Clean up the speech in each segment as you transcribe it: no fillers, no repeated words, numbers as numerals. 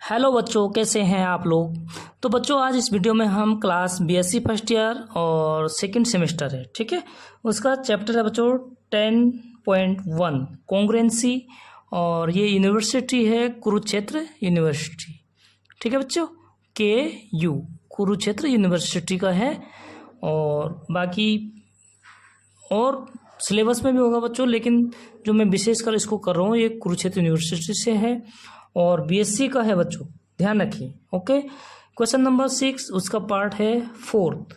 Hello बच्चों, कैसे हैं आप लोग। तो बच्चों आज इस वीडियो में हम क्लास बीएससी फर्स्ट ईयर और सेकंड सेमेस्टर है, ठीक है, उसका चैप्टर है बच्चों 10.1 कॉन्ग्रुएंसी। और ये यूनिवर्सिटी है कुरुक्षेत्र यूनिवर्सिटी, ठीक है बच्चों, KU कुरुक्षेत्र यूनिवर्सिटी का है। और बाकी और सिलेबस में भी होगा बच्चों, लेकिन जो मैं विशेषकर इसको कर रहा हूँ ये कुरुक्षेत्र यूनिवर्सिटी से है और बीएससी का है बच्चों, ध्यान रखिए। ओके, क्वेश्चन नंबर 6 उसका पार्ट है 4th,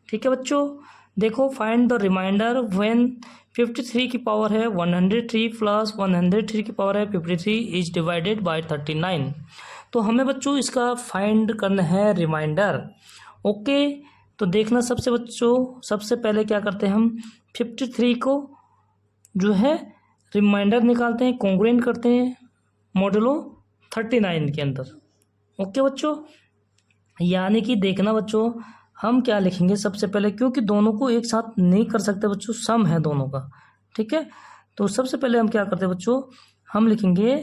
ठीक है बच्चों। देखो, फाइंड द रिमाइंडर व्हेन 53 की पावर है 103 प्लस 103 की पावर है 53 इज डिवाइडेड बाय 39। तो हमें बच्चों इसका फाइंड करना है रिमाइंडर। ओके, तो देखना सबसे पहले क्या करते हैं हम 53 को जो है रिमाइंडर निकालते हैं, कॉन्ग्रुएंट करते हैं मॉडुलो 39 के अंदर। ओके बच्चों, यानी कि देखना बच्चों हम क्या लिखेंगे सबसे पहले, क्योंकि दोनों को एक साथ नहीं कर सकते बच्चों, सम है दोनों का, ठीक है। तो सबसे पहले हम क्या करते हैं बच्चों, हम लिखेंगे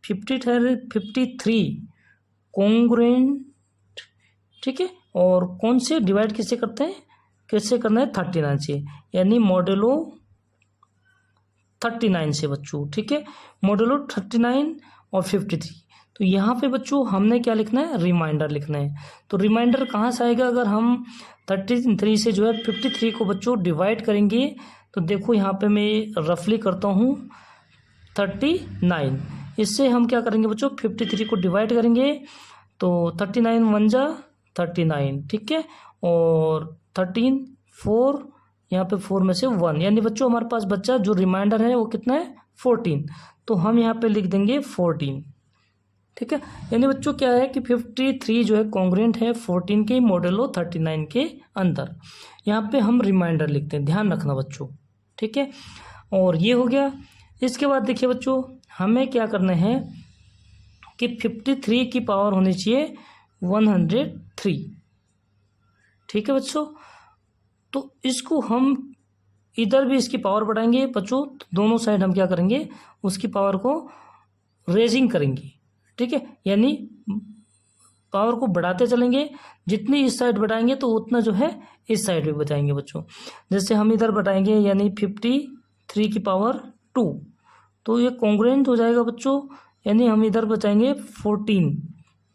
53 कॉन्ग्रुएंट, ठीक है। और कौन से डिवाइड किससे करते हैं, कैसे करना है 39 से, यानी मॉडुलो 39 से बच्चों, ठीक है। मॉडुलो 39 और 53। तो यहाँ पे बच्चों हमने क्या लिखना है, रिमाइंडर लिखना है। तो रिमाइंडर कहाँ से आएगा, अगर हम 33 से जो है 53 को बच्चों डिवाइड करेंगे, तो देखो यहाँ पे मैं रफली करता हूँ 39। इससे हम क्या करेंगे बच्चों, 53 को डिवाइड करेंगे तो 39 1 जा 39, ठीक है। और 13 4, यहाँ पे 4 में से 1, यानी बच्चों हमारे पास बच्चा जो रिमाइंडर है वो कितना है 14। तो हम यहाँ पे लिख देंगे 14, ठीक है। यानी बच्चों क्या है कि 53 जो है कॉन्ग्रुएंट है 14 के मॉडुलो 39 के अंदर। यहाँ पे हम रिमाइंडर लिखते हैं, ध्यान रखना बच्चों, ठीक है। और ये हो गया। इसके बाद देखिए बच्चों हमें क्या करना है कि 53 की पावर होनी चाहिए 103, ठीक है बच्चों। तो इसको हम इधर भी इसकी पावर बढ़ाएंगे बच्चों, तो दोनों साइड हम क्या करेंगे उसकी पावर को रेजिंग करेंगे, ठीक है। यानी पावर को बढ़ाते चलेंगे, जितनी इस साइड बढ़ाएंगे तो उतना जो है इस साइड भी बढ़ाएंगे बच्चों। जैसे हम इधर बढ़ाएंगे यानी 53 की पावर 2, तो ये कॉन्ग्रुएंट हो जाएगा बच्चों, यानी हम इधर बचाएंगे 14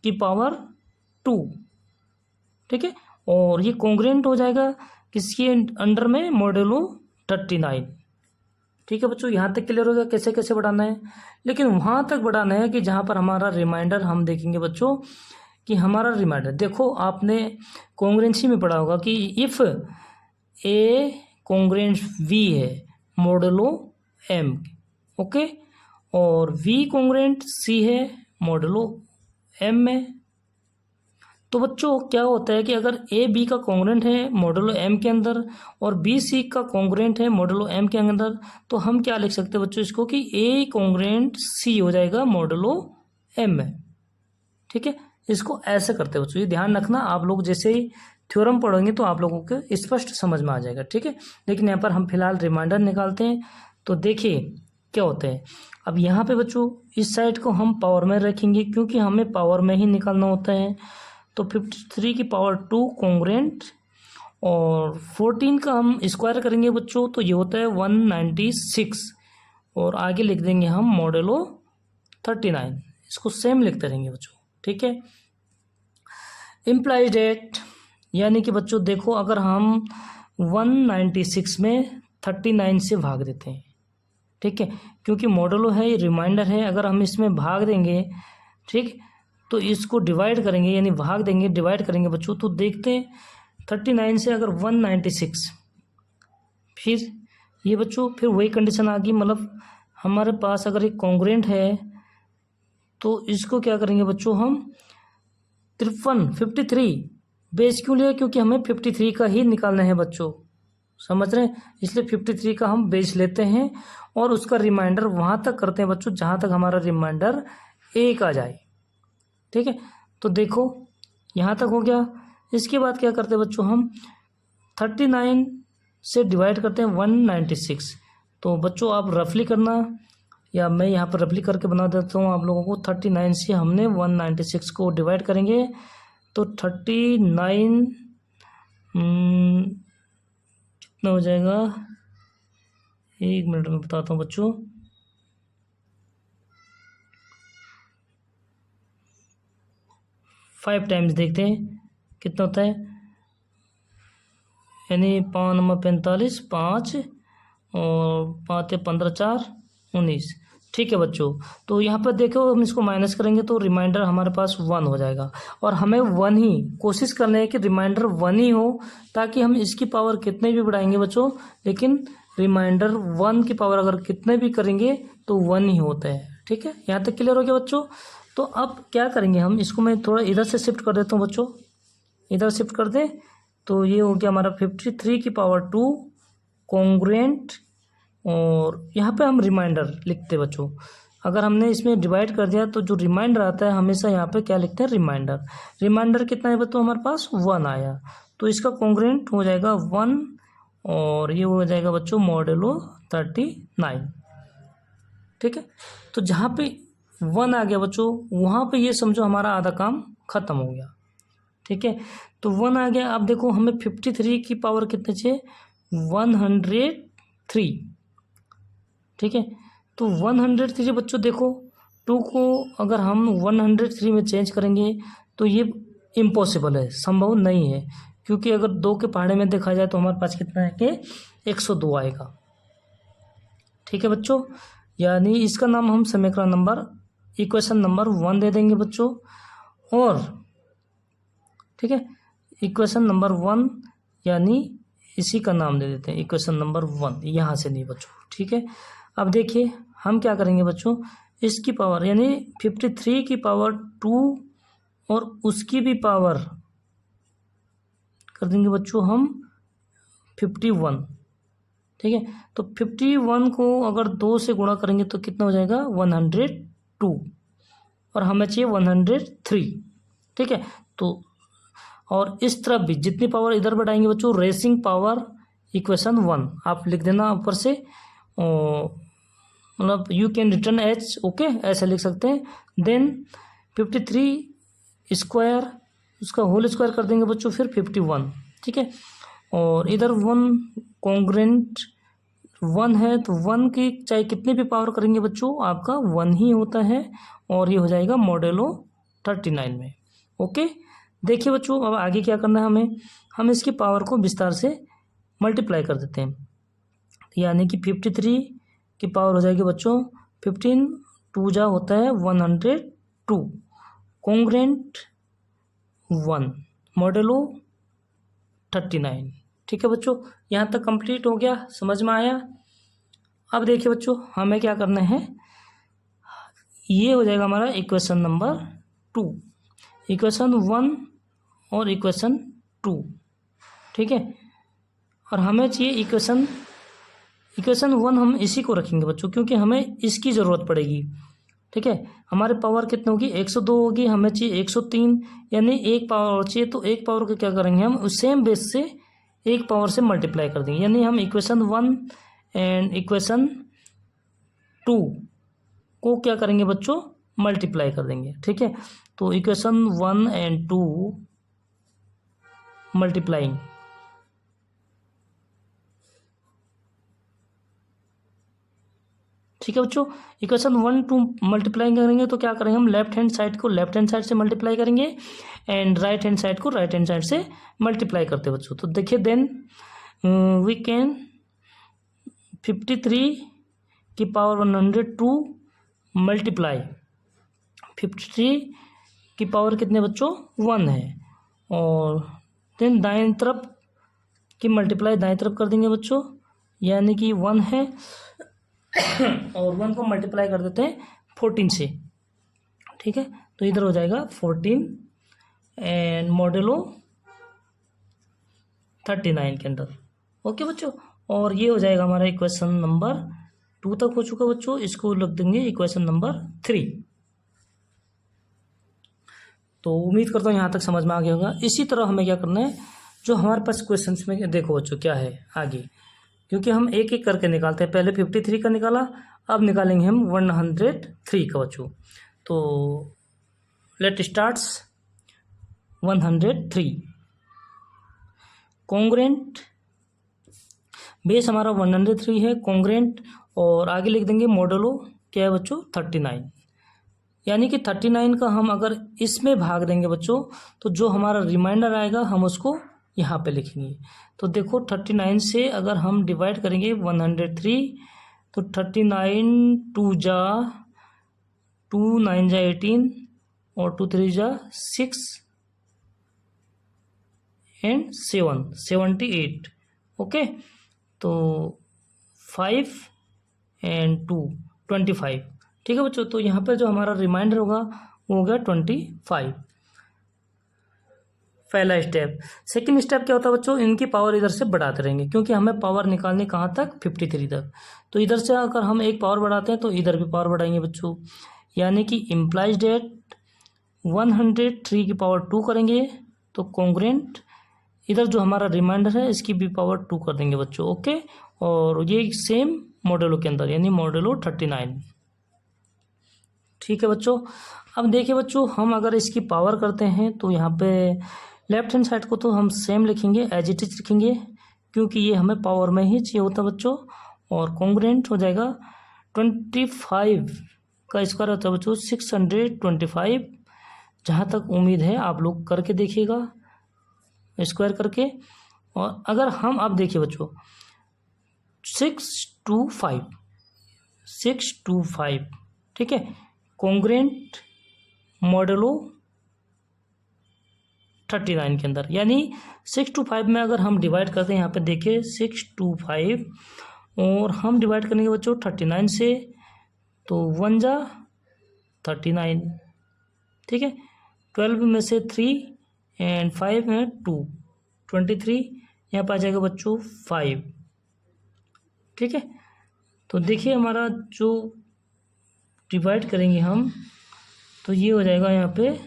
की पावर 2, ठीक है। और ये कॉन्ग्रुएंट हो जाएगा किसके अंडर में, मॉडुलो 39, ठीक है बच्चों। यहाँ तक क्लियर होगा कैसे कैसे बढ़ाना है। लेकिन वहाँ तक बढ़ाना है कि जहाँ पर हमारा रिमाइंडर, हम देखेंगे बच्चों कि हमारा रिमाइंडर, देखो आपने कॉन्ग्रुएंसी में पढ़ा होगा कि इफ़ ए कॉन्ग्रुएंट वी है मॉडुलो एम, ओके, और वी कॉन्ग्रुएंट सी है मॉडुलो एम में। तो बच्चों क्या होता है कि अगर ए बी का कॉन्ग्रुएंट है मॉडुलो एम के अंदर और बी सी का कॉन्ग्रुएंट है मॉडुलो एम के अंदर, तो हम क्या लिख सकते हैं बच्चों इसको कि ए कॉन्ग्रुएंट सी हो जाएगा मॉडुलो एम में, ठीक है। इसको ऐसे करते हैं बच्चों, ये ध्यान रखना, आप लोग जैसे ही थ्योरम पढ़ेंगे तो आप लोगों को स्पष्ट समझ में आ जाएगा, ठीक है। लेकिन यहाँ पर हम फिलहाल रिमाइंडर निकालते हैं। तो देखिए क्या होता है, अब यहाँ पे बच्चों इस साइड को हम पावर में रखेंगे, क्योंकि हमें पावर में ही निकालना होता है। तो 53 की पावर 2 कॉन्ग्रुएंट और 14 का हम स्क्वायर करेंगे बच्चों, तो ये होता है 196, और आगे लिख देंगे हम मॉडुलो 39। इसको सेम लिखते रहेंगे बच्चों, ठीक है। इम्प्लाइज डेट, यानी कि बच्चों देखो अगर हम 196 में 39 से भाग देते हैं, ठीक है, क्योंकि मॉडुलो है ये रिमाइंडर है, अगर हम इसमें भाग देंगे, ठीक, तो इसको डिवाइड करेंगे, यानी भाग देंगे डिवाइड करेंगे बच्चों, तो देखते हैं 39 से अगर 196, फिर ये बच्चों फिर वही कंडीशन आ गई, मतलब हमारे पास अगर एक कॉन्ग्रुएंट है तो इसको क्या करेंगे बच्चों हम 53 बेस क्यों लिया, क्योंकि हमें 53 का ही निकालना है बच्चों, समझ रहे हैं, इसलिए 53 का हम बेस लेते हैं और उसका रिमाइंडर वहाँ तक करते हैं बच्चों जहाँ तक हमारा रिमाइंडर 1 आ जाए, ठीक है। तो देखो यहाँ तक हो गया। इसके बाद क्या करते हैं बच्चों, हम 39 से डिवाइड करते हैं 196। तो बच्चों आप रफली करना, या मैं यहाँ पर रफली करके बना देता हूँ आप लोगों को। 39 से हमने 196 को डिवाइड करेंगे तो 39 कितना हो जाएगा, 1 मिनट में बताता हूँ बच्चों। फाइव टाइम्स देखते हैं कितना होता है, यानी 5 नंबर 45, 5 और 5 15 4 19। ठीक है बच्चों, तो यहाँ पर देखो हम इसको माइनस करेंगे तो रिमाइंडर हमारे पास 1 हो जाएगा। और हमें 1 ही कोशिश करना है कि रिमाइंडर 1 ही हो, ताकि हम इसकी पावर कितने भी बढ़ाएंगे बच्चों, लेकिन रिमाइंडर 1 की पावर अगर कितने भी करेंगे तो 1 ही होता है। ठीक है, यहाँ तक क्लियर हो गया बच्चों। तो अब क्या करेंगे हम, इसको मैं थोड़ा इधर से शिफ्ट कर देता हूँ बच्चों, इधर शिफ्ट कर दे तो ये हो गया हमारा 53 की पावर 2 कॉन्ग्रुएंट। और यहाँ पे हम रिमाइंडर लिखते हैं बच्चों। अगर हमने इसमें डिवाइड कर दिया तो जो रिमाइंडर आता है हमेशा यहाँ पे क्या लिखते हैं, रिमाइंडर। रिमाइंडर कितना है बच्चों, हमारे पास 1 आया, तो इसका कॉन्ग्रुएंट हो जाएगा 1 और ये हो जाएगा बच्चों मॉडुलो 39। ठीक है, तो जहाँ पे 1 आ गया बच्चों वहाँ पे ये समझो हमारा आधा काम खत्म हो गया। ठीक है, तो 1 आ गया। अब देखो हमें 53 की पावर कितने चाहिए, 103। ठीक है, तो 103 बच्चों देखो 2 को अगर हम 103 में चेंज करेंगे तो ये इम्पॉसिबल है, संभव नहीं है, क्योंकि अगर 2 के पहाड़े में देखा जाए तो हमारे पास कितना है कि 102 आएगा। ठीक है बच्चों, यानी इसका नाम हम समीकरण नंबर इक्वेशन नंबर 1 दे देंगे बच्चों। और ठीक है, इक्वेशन नंबर 1 यानी इसी का नाम दे देते हैं इक्वेशन नंबर 1, यहाँ से नहीं बच्चों। ठीक है, अब देखिए हम क्या करेंगे बच्चों, इसकी पावर यानी 53 की पावर 2 और उसकी भी पावर कर देंगे बच्चों हम 51। ठीक है, तो 51 को अगर 2 से गुणा करेंगे तो कितना हो जाएगा 102 और हमें चाहिए 103। ठीक है, तो और इस तरफ भी जितनी पावर इधर बढ़ाएंगे बच्चों, रेसिंग पावर इक्वेशन 1 आप लिख देना ऊपर से, मतलब you can return H, okay ऐसे लिख सकते हैं। देन 53 स्क्वायर उसका होल स्क्वायर कर देंगे बच्चों, फिर 51। ठीक है, और इधर 1 कॉन्ग्रुएंट 1 है तो 1 की चाहे कितनी भी पावर करेंगे बच्चों आपका 1 ही होता है, और ये हो जाएगा मॉडुलो 39 में। ओके, देखिए बच्चों अब आगे क्या करना है हमें, हम इसकी पावर को विस्तार से मल्टीप्लाई कर देते हैं, यानी कि 53 की पावर हो जाएगी बच्चों 15 2 जा होता है 102 कॉन्ग्रुएंट 1 मॉडुलो 39। ठीक है बच्चों, यहाँ तक कंप्लीट हो गया, समझ में आया। अब देखिए बच्चों हमें क्या करना है, ये हो जाएगा हमारा इक्वेशन नंबर 2, इक्वेशन 1 और इक्वेशन 2। ठीक है, और हमें चाहिए इक्वेशन 1 हम इसी को रखेंगे बच्चों, क्योंकि हमें इसकी ज़रूरत पड़ेगी। ठीक है, हमारे पावर कितनी होगी 102 होगी, हमें चाहिए 103, यानी एक पावर और चाहिए, तो एक पावर को क्या करेंगे हम उस सेम बेस से एक पावर से मल्टीप्लाई कर देंगे, यानी हम इक्वेशन 1 एंड इक्वेशन 2 को क्या करेंगे बच्चों मल्टीप्लाई कर देंगे। ठीक है, तो इक्वेशन 1 एंड 2 मल्टीप्लाइंग, ठीक है बच्चों, इक्वेशन 1 2 मल्टीप्लाई करेंगे तो क्या करेंगे हम लेफ्ट हैंड साइड को लेफ्ट हैंड साइड से मल्टीप्लाई करेंगे एंड राइट हैंड साइड को राइट हैंड साइड से मल्टीप्लाई करते हैं बच्चों। तो देखिए देन वी कैन 53 की पावर 102 मल्टीप्लाई 53 की पावर कितने बच्चों 1 है, और देन दाएं तरफ की मल्टीप्लाई दाएं तरफ कर देंगे बच्चों, यानी कि 1 है और 1 को मल्टीप्लाई कर देते हैं 14 से। ठीक है, तो इधर हो जाएगा 14 एंड मॉडुलो 39 के अंदर। ओके बच्चों, और ये हो जाएगा हमारा इक्वेशन नंबर 2 तक हो चुका बच्चों, इसको लिख देंगे इक्वेशन नंबर 3। तो उम्मीद करता हूँ यहाँ तक समझ में आ गया होगा। इसी तरह हमें क्या करना है, जो हमारे पास क्वेश्चंस में देखो बच्चों क्या है आगे, क्योंकि हम एक एक करके निकालते हैं। पहले 53 का निकाला, अब निकालेंगे हम 103 का बच्चों। तो लेट स्टार्ट्स 103। कॉन्ग्रेंट बेस हमारा 103 है कॉन्ग्रेंट, और आगे लिख देंगे मॉडलो क्या है बच्चों 39। यानी कि 39 का हम अगर इसमें भाग देंगे बच्चों तो जो हमारा रिमाइंडर आएगा हम उसको यहाँ पे लिखेंगे। तो देखो 39 से अगर हम डिवाइड करेंगे 103, तो 39 2 जा 2 9 जा 18 और 2 3 जा 6 एंड 7 78। ओके, तो 5 एंड 2 25। ठीक है बच्चों, तो यहाँ पर जो हमारा रिमाइंडर होगा वो हो गया 25। पहला स्टेप। सेकंड स्टेप क्या होता है बच्चों, इनकी पावर इधर से बढ़ाते रहेंगे, क्योंकि हमें पावर निकालनी कहाँ तक 53 तक। तो इधर से अगर हम एक पावर बढ़ाते हैं तो इधर भी पावर बढ़ाएंगे बच्चों, यानी कि इम्प्लाइज डेट 103 की पावर 2 करेंगे तो कॉन्ग्रेंट इधर जो हमारा रिमाइंडर है इसकी भी पावर 2 कर देंगे बच्चों। ओके, और ये सेम मॉडलों के अंदर यानी मॉडलो 39। ठीक है बच्चों, अब देखिए बच्चों हम अगर इसकी पावर करते हैं तो यहाँ पे लेफ्ट हैंड साइड को तो हम सेम लिखेंगे, एज इट इज लिखेंगे, क्योंकि ये हमें पावर में ही चाहिए होता बच्चों। और कॉन्ग्रेंट हो जाएगा 25 का स्क्वायर होता है बच्चों 625। जहाँ तक उम्मीद है आप लोग करके देखिएगा स्क्वायर करके। और अगर हम अब देखिए बच्चों 625, ठीक है, कॉन्ग्रेंट मॉडलो 39 के अंदर, यानी 625 में अगर हम डिवाइड करते हैं, यहाँ पे देखिए 625 और हम डिवाइड करेंगे बच्चों 39 से, तो 1 जा 39। ठीक है, 12 में से 3 एंड 5 है 2 23, यहाँ पर आ जाएगा बच्चों 5। ठीक है, तो देखिए हमारा जो डिवाइड करेंगे हम तो ये हो जाएगा यहाँ पे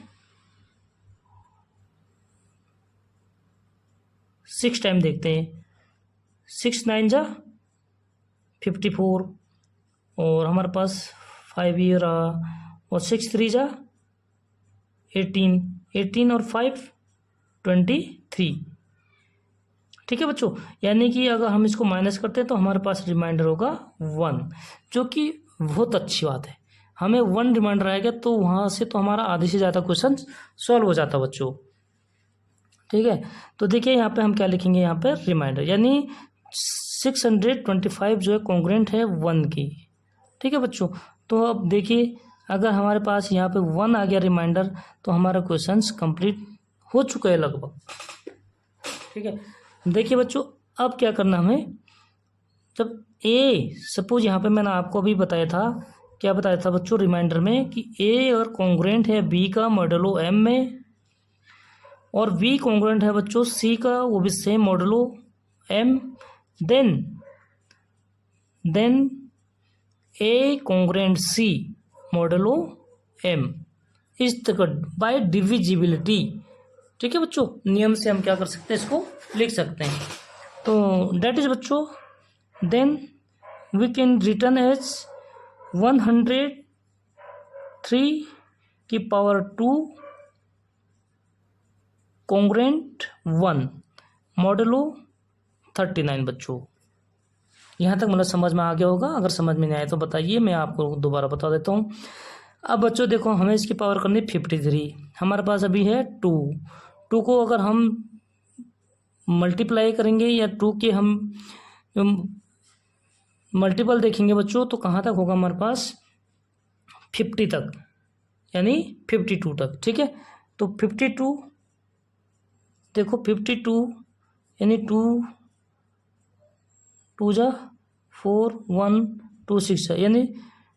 6 टाइम देखते हैं, 6 9 जा 54 और हमारे पास 5 ये रहा, और 6 3 जा 18 और 5 23। ठीक है बच्चों, यानी कि अगर हम इसको माइनस करते हैं तो हमारे पास रिमाइंडर होगा 1, जो कि बहुत अच्छी बात है। हमें 1 रिमाइंडर आएगा तो वहाँ से तो हमारा आधे से ज़्यादा क्वेश्चन सॉल्व हो जाता बच्चों। ठीक है, तो देखिए यहाँ पे हम क्या लिखेंगे, यहाँ पे रिमाइंडर यानी 625 जो है कॉन्ग्रेंट है 1 की। ठीक है बच्चों, तो अब देखिए अगर हमारे पास यहाँ पे 1 आ गया रिमाइंडर तो हमारा क्वेश्चन कंप्लीट हो चुका है लगभग। ठीक है, देखिए बच्चों अब क्या करना हमें, जब सपोज यहाँ पे मैंने आपको अभी बताया था, क्या बताया था बच्चों रिमाइंडर में कि ए अगर कॉन्ग्रेंट है बी का मॉडलो एम में, और बी कॉन्ग्रेंट है बच्चों सी का वो भी सेम मॉडलो एम, देन ए कॉन्ग्रेंट सी मॉडलो एम इस तक बाय डिविजिबिलिटी। ठीक है बच्चों, नियम से हम क्या कर सकते हैं, इसको लिख सकते हैं। तो डेट इज बच्चों then we can return as 103 की पावर 2 कॉन्ग्रेंट 1 मॉडलो 39 बच्चों। यहाँ तक मतलब समझ में आ गया होगा, अगर समझ में नहीं आया तो बताइए, मैं आपको दोबारा बता देता हूँ। अब बच्चों देखो हमें इसकी पावर करनी 53, हमारे पास अभी है 2 को अगर हम मल्टीप्लाई करेंगे या 2 के हम मल्टीपल देखेंगे बच्चों तो कहाँ तक होगा हमारे पास 50 तक, यानी 52 तक। ठीक है, तो 52 देखो 52 यानी 2 जा 4 1 2 6 है, यानी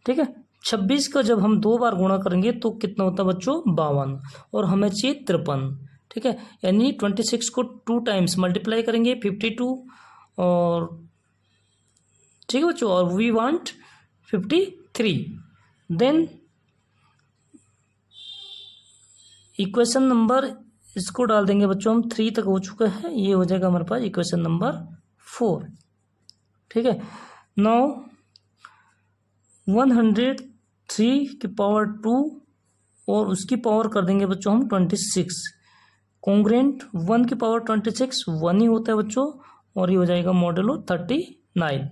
ठीक है 26 का जब हम 2 बार गुणा करेंगे तो कितना होता है बच्चों 52, और हमें चाहिए 53। ठीक है, यानी 26 को 2 टाइम्स मल्टीप्लाई करेंगे 52 और ठीक है बच्चों, और we want 53। Then equation number इसको डाल देंगे बच्चों हम, 3 तक हो चुका है, ये हो जाएगा हमारे पास इक्वेशन नंबर 4। ठीक है। नाउ 103 की पावर 2 और उसकी पावर कर देंगे बच्चों हम 26। कॉन्ग्रेंट 1 की पावर 26 1 ही होता है बच्चों, और ये हो जाएगा मॉडुलो 39।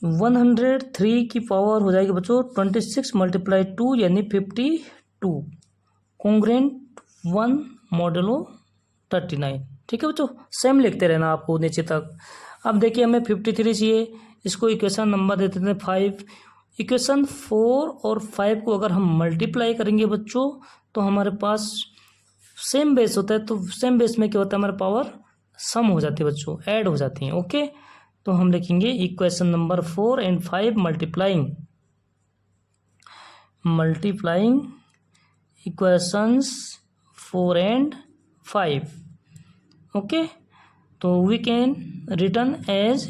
103 की पावर हो जाएगी बच्चों 26 मल्टीप्लाई 2 यानी 52। Congruent 1 modulo 39। ठीक है बच्चों, सेम लिखते रहना आपको नीचे तक। अब देखिए हमें 53 चाहिए, इसको इक्वेशन नंबर देते थे 5। इक्वेशन 4 और 5 को अगर हम मल्टीप्लाई करेंगे बच्चों तो हमारे पास सेम बेस होता है, तो सेम बेस में क्या होता है हमारे पावर सम हो जाती है बच्चों, ऐड हो जाती हैं। ओके, तो हम लिखेंगे equation number 4 and 5 multiplying equations 4 and 5। Okay, तो वी कैन रिटर्न एज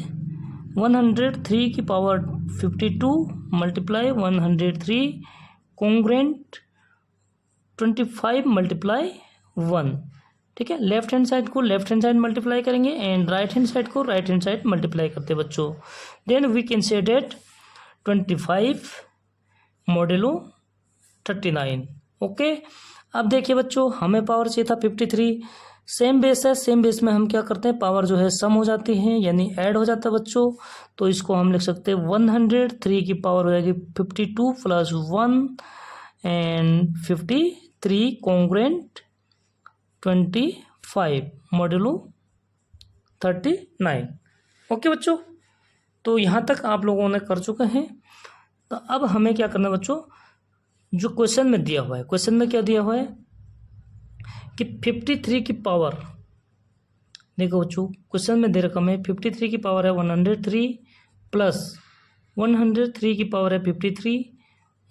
103 की पावर 52 मल्टीप्लाई 103 कॉन्ग्रेंट 25 मल्टीप्लाई 1। ठीक है, लेफ्ट हैंड साइड को लेफ्ट हैंड साइड मल्टीप्लाई करेंगे एंड राइट हैंड साइड को राइट हैंड साइड मल्टीप्लाई करते हैं बच्चों। Then we can say that 25 modulo 39। Okay, अब देखिए बच्चों हमें पावर चाहिए था 53। सेम बेस है, सेम बेस में हम क्या करते हैं, पावर जो है सम हो जाती है यानी ऐड हो जाता है बच्चों। तो इसको हम लिख सकते हैं 103 की पावर हो जाएगी 52 plus 1 and 53 congruent 25 modulo 39। Okay बच्चों, तो यहाँ तक आप लोगों ने कर चुके हैं। तो अब हमें क्या करना है बच्चों, जो क्वेश्चन में दिया हुआ है, क्वेश्चन में क्या दिया हुआ है कि 53 की पावर, देखो बच्चों क्वेश्चन में दे रकम है 53 की पावर है 103 प्लस 103 की पावर है 53,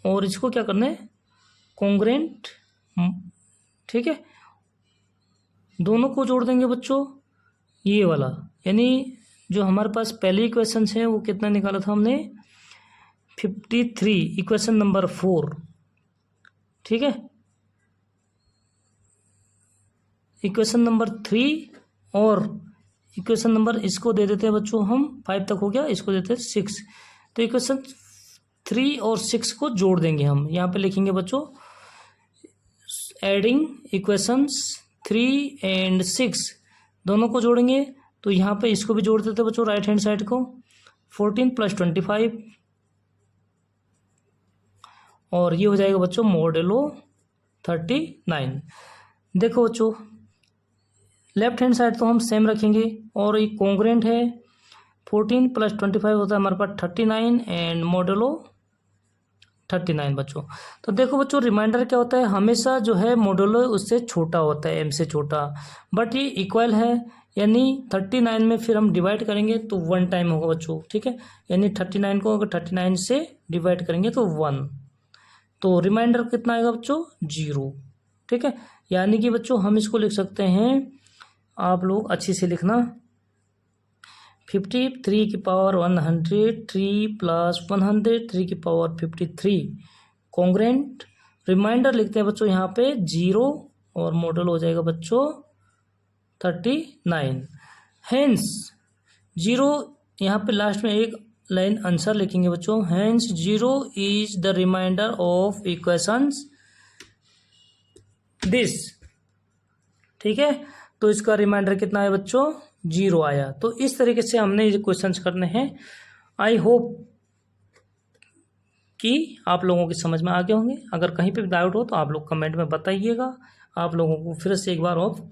और इसको क्या करना है कॉन्ग्रेंट। ठीक है, दोनों को जोड़ देंगे बच्चों, ये वाला यानी जो हमारे पास पहले इक्वेशन है वो कितना निकाला था हमने 53 इक्वेशन नंबर 4। ठीक है, इक्वेशन नंबर 3 और इक्वेशन नंबर इसको दे देते हैं बच्चों हम 5 तक हो गया, इसको देते हैं 6। तो इक्वेशन 3 और 6 को जोड़ देंगे हम, यहाँ पे लिखेंगे बच्चों एडिंग इक्वेशंस 3 एंड 6 दोनों को जोड़ेंगे। तो यहाँ पे इसको भी जोड़ देते हैं बच्चों राइट हैंड साइड को 14 प्लस 25, और ये हो जाएगा बच्चों मॉडुलो 39। देखो बच्चों लेफ्ट हैंड साइड तो हम सेम रखेंगे, और ये कॉन्ग्रेंट है 14 प्लस 25 होता है हमारे पास 39 एंड मॉडुलो 39 बच्चों। तो देखो बच्चों रिमाइंडर क्या होता है, हमेशा जो है मॉडुलो उससे छोटा होता है, m से छोटा, बट ये इक्वल है यानी 39 में फिर हम डिवाइड करेंगे तो 1 टाइम होगा बच्चों। ठीक है, यानी 39 को अगर 39 से डिवाइड करेंगे तो 1, तो रिमाइंडर कितना आएगा बच्चों 0। ठीक है, यानी कि बच्चों हम इसको लिख सकते हैं, आप लोग अच्छे से लिखना 53 की पावर 103 प्लस 103 की पावर 53 कॉन्ग्रेंट। रिमाइंडर लिखते हैं बच्चों यहाँ पे 0 और मॉडुलो हो जाएगा बच्चों 39। हेंस 0 यहाँ पे लास्ट में एक लाइन आंसर लिखेंगे बच्चों, hence 0 is the remainder of equations this. ठीक है, तो इसका रिमाइंडर कितना है बच्चों 0 आया। तो इस तरीके से हमने ये क्वेश्चंस करने हैं। आई होप कि आप लोगों की समझ में आ गए होंगे। अगर कहीं पे भी डाउट हो तो आप लोग कमेंट में बताइएगा, आप लोगों को फिर से एक बार और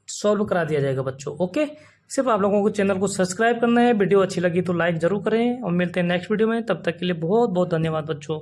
सॉल्व करा दिया जाएगा बच्चों। ओके, सिर्फ आप लोगों को चैनल को सब्सक्राइब करना है। वीडियो अच्छी लगी तो लाइक जरूर करें, और मिलते हैं नेक्स्ट वीडियो में। तब तक के लिए बहुत बहुत धन्यवाद बच्चों।